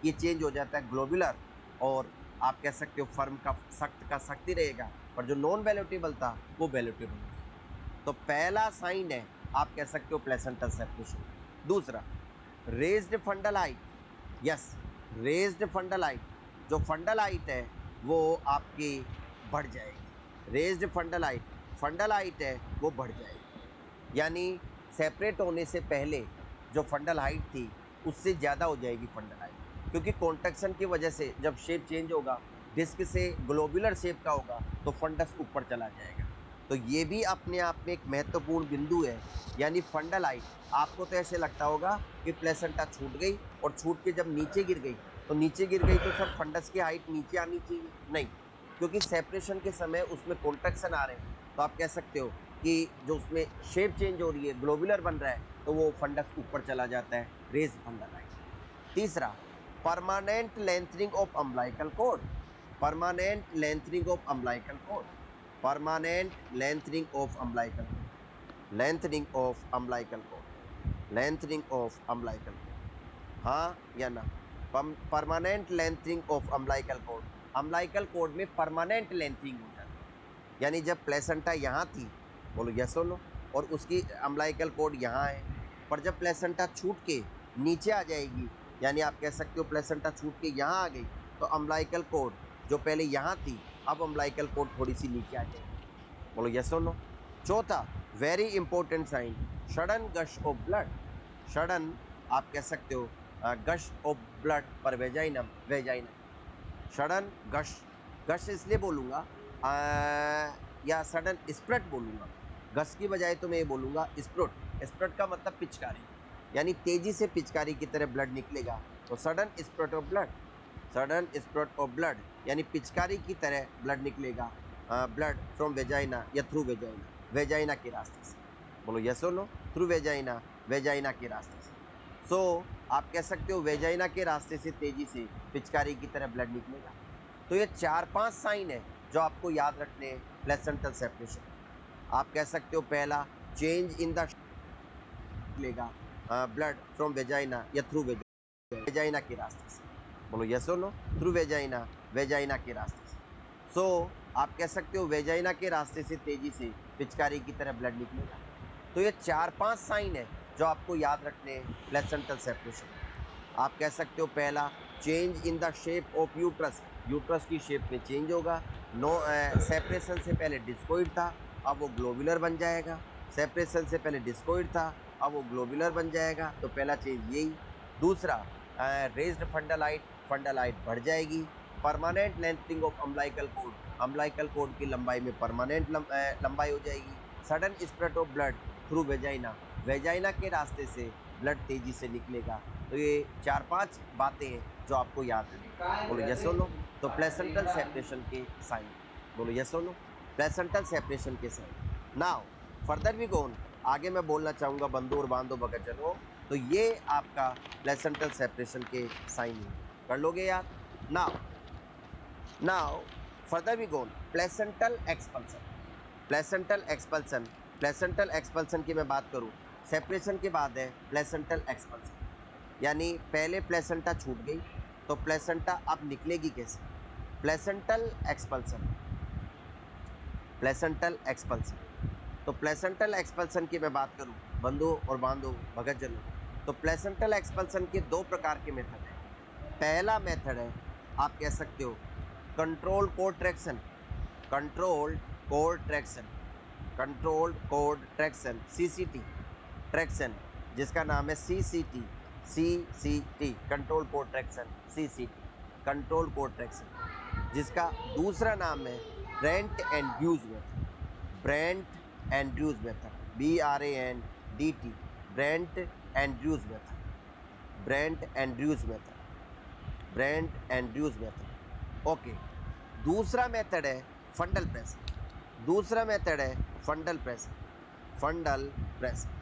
ये चेंज हो जाता है ग्लोबुलर, और आप कह सकते हो फर्म का सख्त ही रहेगा, पर जो नॉन बेलोटेबल था वो बेलोटेबल। तो पहला साइन है, आप कह सकते हो प्लेसेंटल सेपरेशन। दूसरा, raised fundal height, yes, raised fundal height, जो फंडल हाइट है वो आपकी बढ़ जाएगी। रेज्ड फंडल हाइट है वो बढ़ जाएगी, यानी सेपरेट होने से पहले जो फंडल हाइट थी उससे ज़्यादा हो जाएगी फंडल हाइट, क्योंकि कॉन्ट्रैक्शन की वजह से जब शेप चेंज होगा, डिस्क से ग्लोबुलर शेप का होगा, तो फंडस ऊपर चला जाएगा। तो ये भी अपने आप में एक महत्वपूर्ण बिंदु है, यानी फंडल हाइट। आपको तो ऐसे लगता होगा कि प्लेसेंटा छूट गई, और छूट के जब नीचे गिर गई, तो नीचे गिर गई तो सर फंडस की हाइट नीचे आनी चाहिए, नहीं, क्योंकि सेपरेशन के समय उसमें कॉन्ट्रैक्शन आ रहे हैं, तो आप कह सकते हो कि जो उसमें शेप चेंज हो रही है, ग्लोबुलर बन रहा है, तो वो फंडस ऊपर चला जाता है, रेज फंडल हाइट। तीसरा, permanent lengthening of umbilical cord. Permanent lengthening of umbilical cord, permanent lengthening of umbilical cord, lengthening of umbilical cord, lengthening of umbilical cord, हाँ या ना? Permanent lengthening of umbilical cord, umbilical cord में permanent lengthening हो जाती है, यानी जब placenta यहाँ थी, बोलो यस और नो, और उसकी अम्बिलिकल कॉर्ड यहाँ है, पर जब प्लेसेंटा छूट के नीचे आ जाएगी, यानी आप कह सकते हो प्लेसेंटा छूट के यहाँ आ गई, तो अम्बिलिकल कॉर्ड जो पहले यहाँ थी, अब अम्बिलिकल कॉर्ड थोड़ी सी नीचे आ जाएगी, बोलो यस और नो। चौथा, very important sign, sudden gush of blood. Sudden, आप कह सकते हो गश ऑफ ब्लड पर वेजाइनम, वेजाइनम, सडन गश, गश इसलिए बोलूँगा या सडन स्प्रेट बोलूँगा, गश की बजाय तो मैं ये बोलूँगा स्प्रुट। स्प्रुट का मतलब पिचकारी, यानी तेजी से पिचकारी की तरह ब्लड निकलेगा, तो sudden spread of blood. Sudden spread of blood, यानी पिचकारी की तरह ब्लड निकलेगा, ब्लड फ्रॉम वेजाइना या थ्रू वेजाइना, वेजाइना के रास्ते से। बोलो यस और नो, थ्रू वेजाइना, वेजाइना के रास्ते से। सो आप कह सकते हो वेजाइना के रास्ते से तेजी से पिचकारी की तरह ब्लड निकलेगा। तो ये 4-5 साइन है जो आपको याद रखने हैं प्लेसेंटल सेपरेशन। आप कह सकते हो पहला, चेंज इन द निकलेगा, ब्लड फ्रॉम वेजाइना या थ्रू वेजाइना, वेजाइना के रास्ते से। बोलो यस और नो, थ्रू वेजाइना, वेजाइना के रास्ते से। सो आप कह सकते हो वेजाइना के रास्ते से तेजी से पिचकारी की तरह ब्लड निकलेगा। तो ये 4-5 साइन है जो आपको याद रखने हैं प्लेसेंटल सेपरेशन। आप कह सकते हो पहला, change in the shape of uterus, uterus की शेप में चेंज होगा। नो, सेपरेशन से पहले डिस्कोइड था, अब वो ग्लोबुलर बन जाएगा। सेपरेशन से पहले डिस्कोइड था, अब वो ग्लोबुलर बन जाएगा। तो पहला चेंज यही। दूसरा, रेज्ड फंडलाइट, फंडलाइट बढ़ जाएगी। Permanent lengthening of umbilical cord, umbilical cord की लंबाई में परमानेंट लंबाई हो जाएगी। Sudden spread of blood through vagina, vagina के रास्ते से ब्लड तेजी से निकलेगा। तो ये 4-5 बातें हैं जो आपको याद रखनी। बोलो यस और नो। तो प्लेसेंटल सेपरेशन के साइन, बोलो यस और नो, प्लेसेंटल सेपरेशन के साइन। नाउ फर्दर वी गोन, आगे मैं बोलना चाहूंगा बंदो और बांधो बगैर चलो। तो ये आपका प्लेसेंटल सेपरेशन के साइन है, कर लोगे याद। Now, now further we gone, placental expulsion, placental expulsion, placental expulsion की मैं बात करूं, सेपरेशन के बाद है प्लेसेंटल एक्सपल्सन। यानी पहले प्लेसेंटा छूट गई, तो प्लेसेंटा अब निकलेगी कैसे। Placental expulsion, placental expulsion. तो प्लेसेंटल एक्सपल्सन की मैं बात करूं, बंधु और बांधो भगत जनों, तो प्लेसेंटल एक्सपल्सन के दो प्रकार के मेथड है। पहला मेथड है, आप कह सकते हो control cord traction, controlled cord traction, controlled cord traction, CCT traction, जिसका नाम है CCT, CCT control cord traction, CCT control cord traction, जिसका दूसरा नाम है Brandt Andrews method, Brandt Andrews method, BRANDT, Brandt Andrews method, Brandt Andrews method, Brandt Andrews method. Okay, दूसरा method है fundal pressure, दूसरा method है fundal pressure, fundal pressure,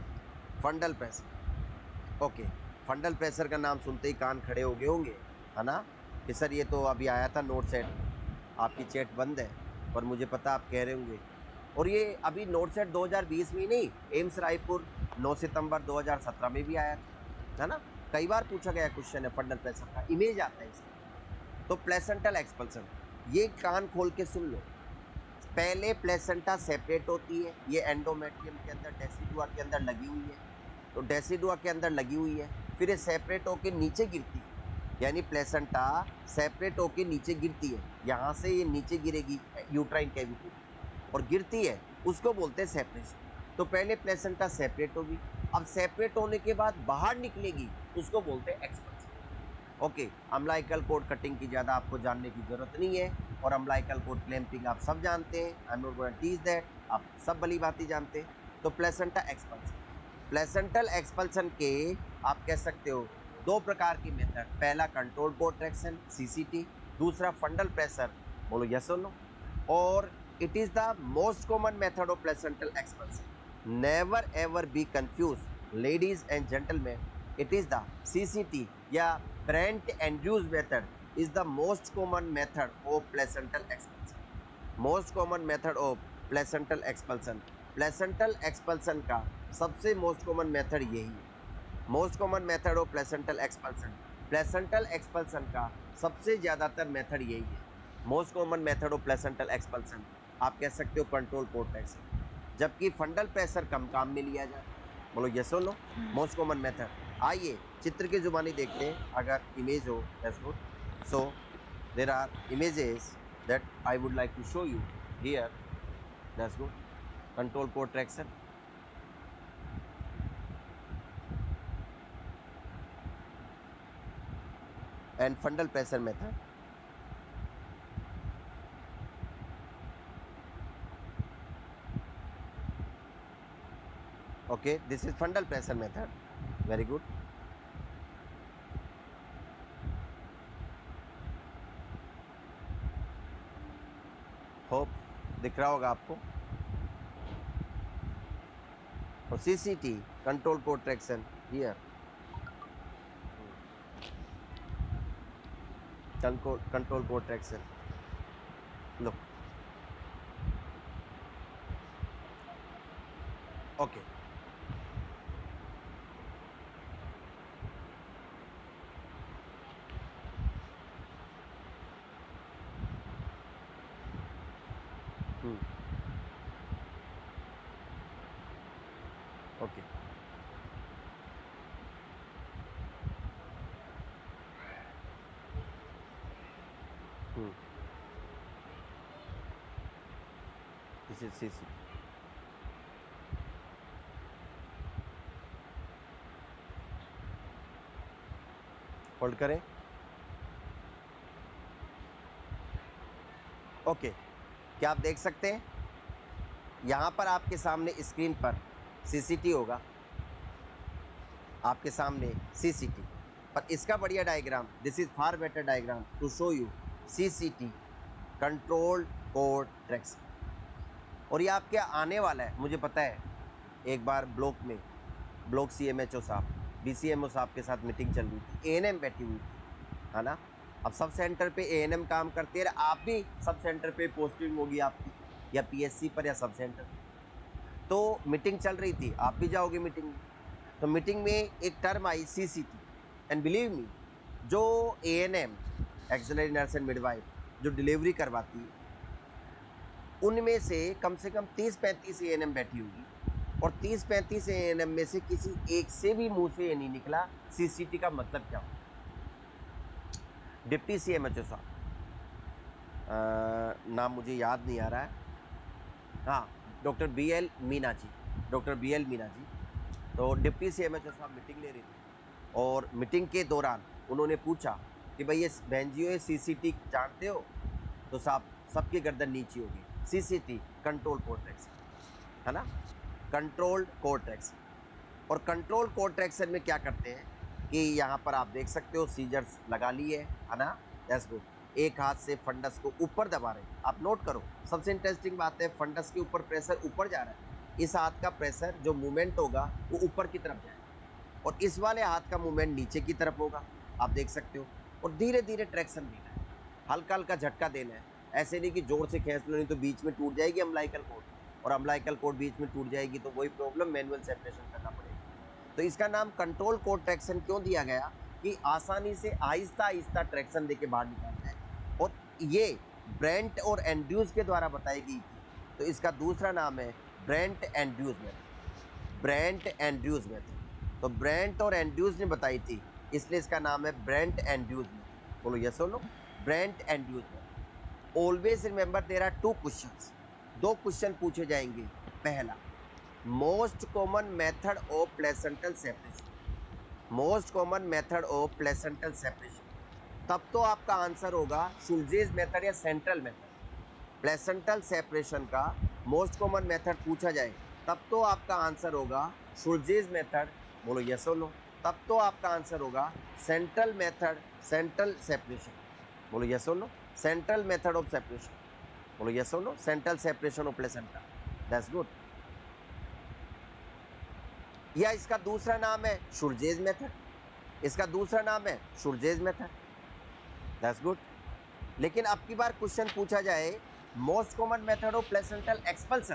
fundal pressure. Okay, fundal pressure का नाम सुनते ही कान खड़े हो गए होंगे, है ना, कि सर ये तो अभी आया था नोट सेट, आपकी चैट बंद है, पर मुझे पता आप कह रहे होंगे। और ये अभी नोट सेट 2020 में ही नहीं, एम्स रायपुर 9 सितंबर 2017 में भी आया था, है ना। कई बार पूछा गया क्वेश्चन है फंडल प्रेशर का, इमेज आता है इसका। तो प्लेसेंटल एक्सपल्सन, ये कान खोल के सुन लो। पहले प्लेसेंटा सेपरेट होती है, ये एंडोमेट्रियम के अंदर डेसिडुआ के अंदर लगी हुई है, तो डेसिडुआ के अंदर लगी हुई है, फिर ये सेपरेट होके नीचे गिरती है, यानी प्लेसेंटा सेपरेट होके नीचे गिरती है, यहाँ से ये नीचे गिरेगी यूट्राइन कैविटी में और गिरती है, उसको बोलते हैं सेपरेशन। तो पहले प्लेसेंटा सेपरेट होगी, अब सेपरेट होने के बाद बाहर निकलेगी, उसको बोलते हैं expulsion. Okay, umbilical code cutting की ज़्यादा आपको जानने की जरूरत नहीं है, और अम्लाइकल कोड क्लैंपिंग आप सब जानते हैं, I am not going to teach that, आप सब भली भांति जानते हैं। तो प्लेसेंटा एक्सपल्सन, प्लेसेंटल एक्सपल्सन के आप कह सकते हो दो प्रकार की मेथड, पहला कंट्रोल कोड ट्रैक्शन सीसीटी, दूसरा फंडल प्रेशर, बोलो यस और नो। और it is the most common method of placental expulsion, never ever be confuse ladies and gentleman, it is the CCT या Brandt Andrews method is the most common method of placental expulsion, most common method of placental expulsion, placental expulsion का सबसे most common method यही है, most common method of placental expulsion, placental expulsion का सबसे ज़्यादातर method यही है, most common method of placental expulsion, आप कह सकते हो कंट्रोल कोड ट्रैक्शन, जबकि फंडल प्रेशर कम काम में लिया जाता है। बोलो यस और नो, मोस्ट कॉमन मेथड। आइए चित्र की जुबानी देखते हैं, अगर इमेज हो that's good. So there are images that I would like to show you here. That's good. Control port traction and fundal pressure method. Okay, this is fundal pressure method. Very good. Hope दिख रहा होगा आपको। और CCT control cord traction here, control cord traction, low, okay. Okay, this is CCT। Hold करें, okay. क्या आप देख सकते हैं यहाँ पर आपके सामने स्क्रीन पर CCT होगा, आपके सामने CCT, पर इसका बढ़िया diagram, this is far better diagram to show you CCT control cord traction. और ये आपके आने वाला है, मुझे पता है। एक बार ब्लॉक CMHO साहब, BCMO साहब के साथ मीटिंग चल रही थी, ANM बैठी हुई थी, है ना। अब सब सेंटर पे ANM काम करते हैं, आप भी सब सेंटर पे पोस्टिंग होगी आपकी, या PSC पर या सब सेंटर। तो मीटिंग चल रही थी, आप भी जाओगे मीटिंग में। तो मीटिंग में एक term I CCT, and believe me, जो ANM axillary nurse and midwife जो डिलीवरी करवाती है, उनमें से कम 30-35 ANM बैठी होगी, और 30-35 ANM में से किसी एक से भी मुंह से ये नहीं निकला CCT का मतलब क्या होता है। डिप्टी CMHO साहब, नाम मुझे याद नहीं आ रहा है, हाँ, doctor BL Meena ji, doctor BL Meena ji. तो डिप्टी CMHO साहब मीटिंग ले रहे थे, और मीटिंग के दौरान उन्होंने पूछा कि भाई ये बहन जी ये CCT जानते हो? तो साहब सबकी गर्दन नीची होगी। CCT कंट्रोल कोड ट्रैक्शन, है ना, कंट्रोल कोड ट्रैक्शन। और कंट्रोल कोड ट्रैक्शन में क्या करते हैं कि यहाँ पर आप देख सकते हो सीजर्स लगा लिए, है ना, दैट्स गुड। एक हाथ से फंडस को ऊपर दबा रहे हैं, आप नोट करो, सबसे इंटरेस्टिंग बात है, फंडस के ऊपर प्रेशर ऊपर जा रहा है, इस हाथ का प्रेशर जो मूवमेंट होगा वो ऊपर की तरफ जाएगा, और इस वाले हाथ का मूवमेंट नीचे की तरफ होगा, आप देख सकते हो। और धीरे धीरे ट्रैक्शन देना है, हल्का हल्का झटका देना है, ऐसे नहीं कि जोर से खींच लो, नहीं तो बीच में टूट जाएगी अम्लाइकल कोड, और अम्लाइकल कोड बीच में टूट जाएगी तो वही प्रॉब्लम, मैनुअल सेपरेशन करना पड़ेगा। तो इसका नाम कंट्रोल कोड ट्रैक्शन क्यों दिया गया कि आसानी से आहिस्ता आहिस्ता ट्रैक्शन देके बाहर निकालना है, और ये ब्रेंट और एंड्रूज के द्वारा बताई गई थी, तो इसका दूसरा नाम है Brandt Andrews method, Brandt Andrews method. तो ब्रेंट और एंड्रूज ने बताई थी, इसलिए इसका नाम है ब्रेंट एंड्रूज मेथड। बोलो यस और no, Brandt Andrews method. Always remember there are 2 questions, 2 question पूछे जाएंगे। पहला, most common method of placental separation, most common method of placental separation, तब तो आपका आंसर होगा शुल्जेज मेथड या सेंट्रल मेथड। प्लेसेंटल सेपरेशन का मोस्ट कॉमन मेथड पूछा जाए तब तो आपका आंसर होगा शुल्जेज मेथड, बोलो यस और नो, तब तो आपका आंसर होगा सेंट्रल मेथड, सेंट्रल सेपरेशन, बोलो यस और no, central method of separation, बोलो यस और no, central separation of placenta, that's good. या इसका दूसरा नाम है शुल्जेज मेथड, इसका दूसरा नाम है शुल्जेज मेथड, दैट्स गुड। लेकिन अब की बार क्वेश्चन पूछा जाए most common method of placental expulsion,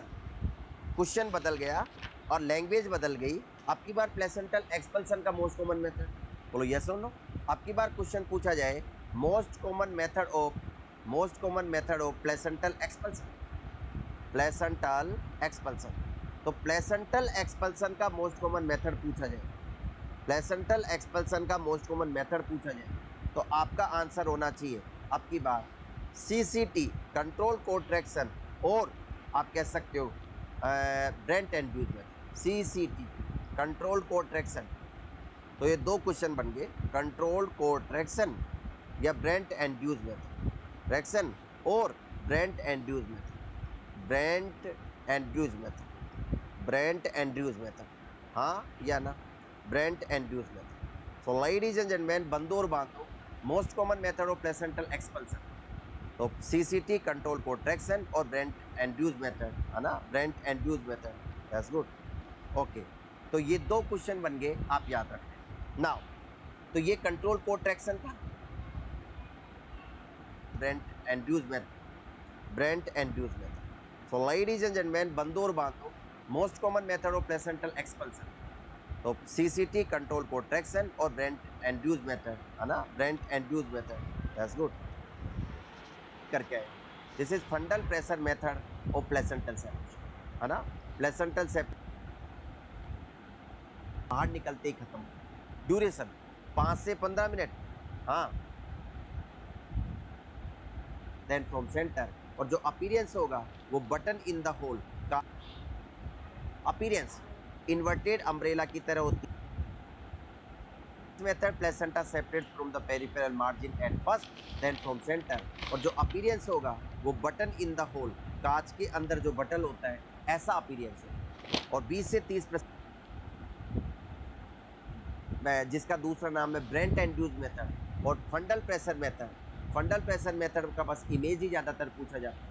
question बदल गया और लैंग्वेज बदल गई, अब की बार प्लेसेंटल एक्सपल्सन का मोस्ट कॉमन मेथड, बोलो यस और नो। अब की बार क्वेश्चन पूछा जाए most common method of placental expulsion, placental expulsion. तो प्लेसेंटल एक्सपल्सन का मोस्ट कॉमन मेथड पूछा जाए, प्लेसेंटल एक्सपल्सन का मोस्ट कॉमन मेथड पूछा जाए, तो आपका आंसर होना चाहिए अब की बार CCT कंट्रोल कोड ट्रैक्शन, और आप कह सकते हो Brandt Andrews method. CCT control cord traction, तो ये 2 क्वेश्चन बन गए, कंट्रोल कोड ट्रैक्शन या ब्रेंट एंड्रूज मेथड, ट्रैक्शन और Brandt Andrews method, Brandt Andrews method, Brandt Andrews method, हाँ या ना, Brandt Andrews method. So ladies and gentleman, बंदो और बांधो, most common method of placental expulsion. तो CCT कंट्रोल कोट्रैक्शन और ब्रेंट एंड्यूज मेथड है ना, Brandt Andrews method, that's good. Okay, तो ये 2 क्वेश्चन बन गए, आप याद रखें। नाउ तो ये कंट्रोल कोट्रैक्शन था, Brandt Andrews method, Brandt Andrews method. So ladies and gentleman, बंदो और बांधो, most common method of placental expulsion, तो CCT कंट्रोल कोट्रैक्शन और ब्रेंट एंड्यूज मेथड है ना, Brandt Andrews method, that's good. करके आए, this is fundal pressure method of placental separation है ना, प्लेसेंटल सेप बाहर निकलते ही खत्म। ड्यूरेशन 5 से 15 मिनट, हाँ। देन फ्रॉम सेंटर, और जो अपीयरेंस होगा वो बटन इन द होल का अपीयरेंस इन्वर्टेड अम्ब्रेला की तरह होती है। Method placenta separate from the peripheral margin at first, then from centre, और जो अपीयरेंस होगा वो बटन इन द होल, कांच के अंदर जो बटन होता है ऐसा अपीयरेंस है। और 20 से 30%, जिसका दूसरा नाम है ब्रेंट एंड्यूज मेथड और फंडल प्रेशर मेथड। फंडल प्रेशर मेथड का बस इमेज ही ज़्यादातर पूछा जाता है,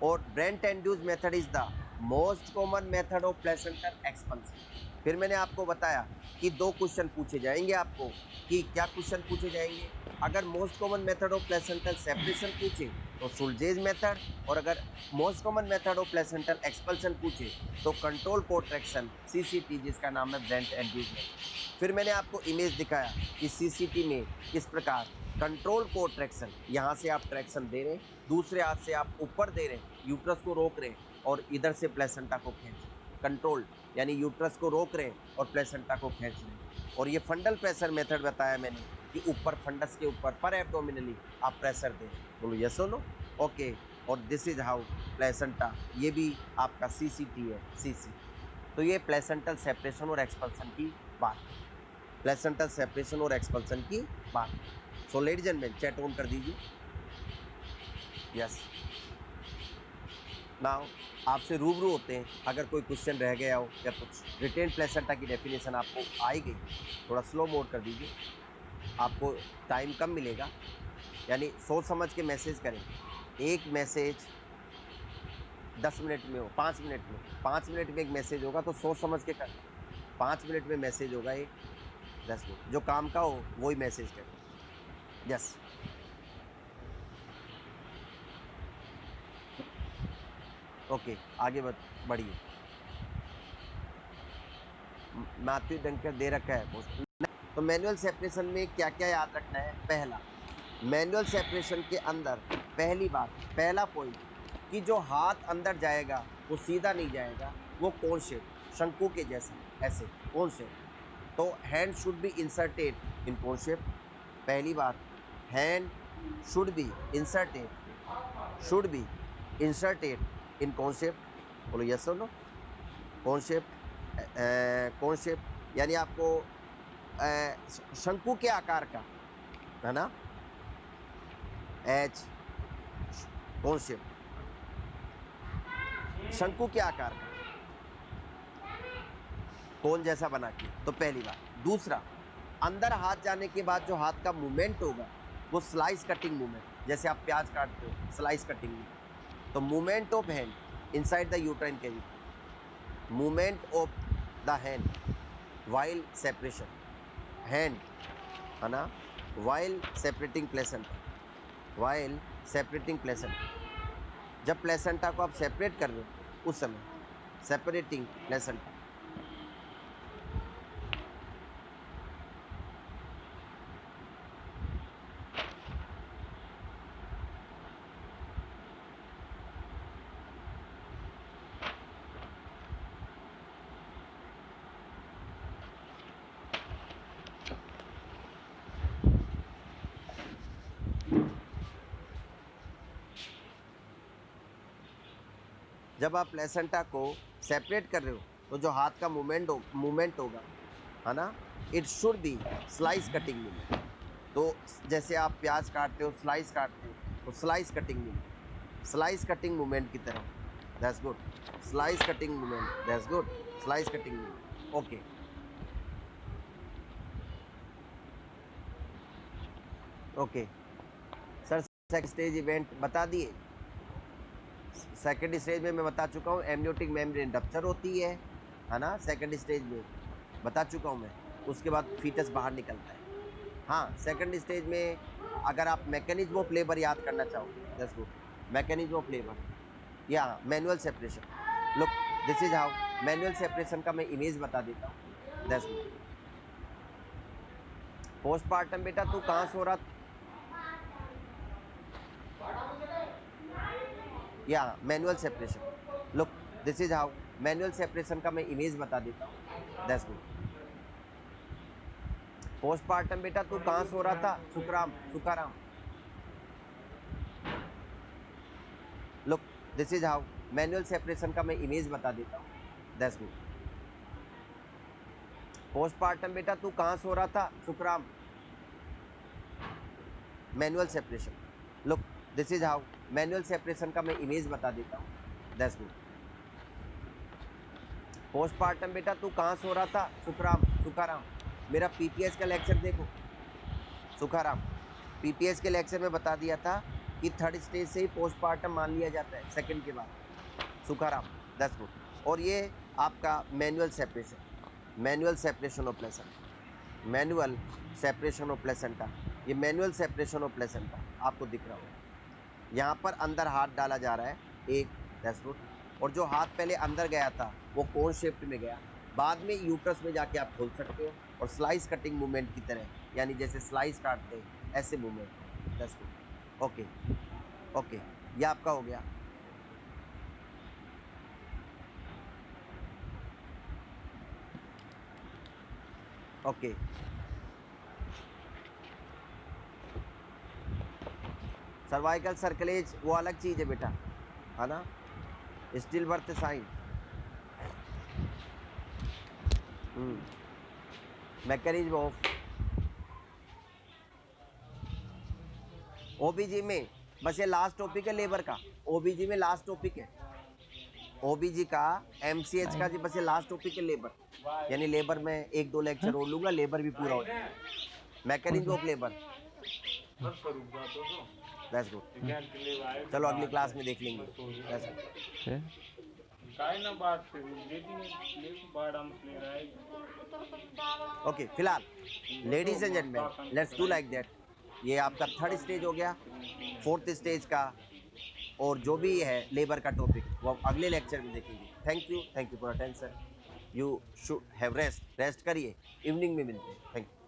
और Brandt Andrews method is the most common method of placental expulsion. फिर मैंने आपको बताया कि 2 क्वेश्चन पूछे जाएंगे आपको, कि क्या क्वेश्चन पूछे जाएंगे। अगर most common method of placental separation पूछे तो सुल्जेज मेथड, और अगर most common method of placental expulsion पूछे तो कंट्रोल कोट्रैक्शन, CCT, जिसका नाम है ब्रेंट एंड्यूज मेथड। फिर मैंने आपको इमेज दिखाया कि CCT में किस प्रकार कंट्रोल कोट्रैक्शन, यहाँ से आप ट्रैक्शन दे रहे हैं, दूसरे हाथ से आप ऊपर दे रहे हैं, यूट्रस को रोक रहे हैं और इधर से प्लेसेंटा को खींच रहे हैं। कंट्रोल यानी यूट्रस को रोक रहे हैं और प्लेसेंटा को खींच रहे हैं। और ये फंडल प्रेशर मेथड बताया मैंने कि ऊपर फंडस के ऊपर पर एब्डोमिनली आप प्रेशर दें। बोलो यस और नो। ओके, और दिस इज हाउ प्लेसेंटा, ये भी आपका CCT है, CCT। तो ये प्लेसेंटल सेपरेशन और एक्सपल्सन की बात, प्लेसेंटल सेपरेशन और एक्सपल्सन की बात। सो ladies and gentleman, chat on कर दीजिए। यस, नाउ आपसे रूबरू होते हैं, अगर कोई क्वेश्चन रह गया हो या कुछ। रिटेन प्लेसेंटा की डेफिनेशन आपको आई गई, थोड़ा स्लो मोड कर दीजिए, आपको टाइम कम मिलेगा, यानी सोच समझ के मैसेज करें। एक मैसेज 10 मिनट में हो, 5 मिनट में, 5 मिनट में एक मैसेज होगा तो सोच समझ के करना। 5 मिनट में मैसेज होगा एक, 10 मिनट जो काम का हो वही मैसेज करें। यस, ओके, आगे बढ़िए। मैथ्यू डंकर दे रखा है। तो मैनुअल सेपरेशन में क्या क्या याद रखना है। पहला, मैनुअल सेपरेशन के अंदर पहली बात, पहला पॉइंट, कि जो हाथ अंदर जाएगा वो सीधा नहीं जाएगा, वो कौन शेप, शंकु के जैसा, ऐसे कौन शेप। तो hand should be inserted in कौन शेप। पहली बात, hand should be inserted, should be inserted in कौन शेप। बोलो यस और नो। कौन शेप, कौन शेप यानी आपको शंकु के आकार का, है ना, एच, कौन शेप, शंकु के आकार का, कौन जैसा बना के। तो पहली बात। दूसरा, अंदर हाथ जाने के बाद जो हाथ का मूवमेंट होगा वो स्लाइस कटिंग मूवमेंट, जैसे आप प्याज काटते हो, स्लाइस कटिंग मूवमेंट। तो movement of hand inside the uterine cavity, movement of the hand while separation, hand, है ना, while separating placenta, while separating placenta, जब प्लेसेंटा को आप सेपरेट कर रहे हो उस समय, सेपरेटिंग प्लेसेंटा। जब आप प्लेसेंटा को सेपरेट कर रहे हो तो जो हाथ का मूवमेंट होगा, है ना, it should be slice cutting movement. तो जैसे आप प्याज काटते हो, स्लाइस काटते हो, तो slice cutting movement, slice cutting movement की तरह। That's good, slice cutting movement, that's good, slice cutting movement. Okay, okay sir. Second stage event बता दिए। सेकंड स्टेज में मैं बता चुका हूँ एमनियोटिक मेम्ब्रेन रप्चर होती है ना, सेकंड स्टेज में बता चुका हूँ मैं। उसके बाद फीटस बाहर निकलता है। हाँ, सेकंड स्टेज में अगर आप मैकेनिज्म ऑफ लेबर याद करना चाहो, that's good. Mechanism of labour या manual separation, look this is how manual separation का मैं इमेज बता देता हूँ, दैट्स गुड। पोस्टमार्टम बेटा तू कहाँ सो रहा? या manual separation, look this is how manual separation का मैं इमेज बता देता हूँ, दैट्स गुड। पोस्टमार्टम बेटा तू कहाँ सो रहा था? Sukharam. Look this is how manual separation का मैं इमेज बता देता हूँ, दैट्स गुड। पोस्टमार्टम बेटा तू कहाँ सो रहा था? Sukhram. Manual separation, look this is how manual separation का मैं इमेज बता देता हूँ, दैट्स गुड। पोस्टमार्टम बेटा तू कहाँ सो रहा था? सुखाराम। मेरा पीपीएस का लेक्चर देखो, सुखाराम। पीपीएस के लेक्चर में बता दिया था कि थर्ड स्टेज से ही पोस्टमार्टम मान लिया जाता है सेकंड के बाद, सुखाराम, दैट्स गुड। और ये आपका manual separation of placenta, manual separation of placenta, ये मैनुअल सेपरेशन ऑफ प्लेसेंटा आपको दिख रहा होगा। यहाँ पर अंदर हाथ डाला जा रहा है एक, दैट्स गुड। और जो हाथ पहले अंदर गया था वो कोन शेप्ड में गया, बाद में यूट्रस में जाके आप खोल सकते हो और स्लाइस कटिंग मूवमेंट की तरह, यानी जैसे स्लाइस काटते हैं ऐसे movement, that's good. Okay okay, ये आपका हो गया। ओके सर्वाइकल सर्कलेज वो अलग चीज है बेटा, है ना, still birth sign. Mechanism of OBG में बस ये लास्ट टॉपिक है लेबर का, ओबीजी में लास्ट टॉपिक है ओबीजी का, एमसीएच का जी बस ये लास्ट टॉपिक है लेबर, यानी लेबर में एक दो लेक्चर और लूंगा, लेबर भी पूरा हो जाएगा। Mechanism of labour, that's good. चलो अगली क्लास में देख लेंगे, दैट्स गुड। ओके फिलहाल ladies and gentleman let's do like that. ये आपका थर्ड स्टेज हो गया, फोर्थ स्टेज का और जो भी है लेबर का टॉपिक वो आप अगले लेक्चर में देखेंगे। Thank you for attention. You should have rest करिए, इवनिंग में मिलते हैं। Thank you.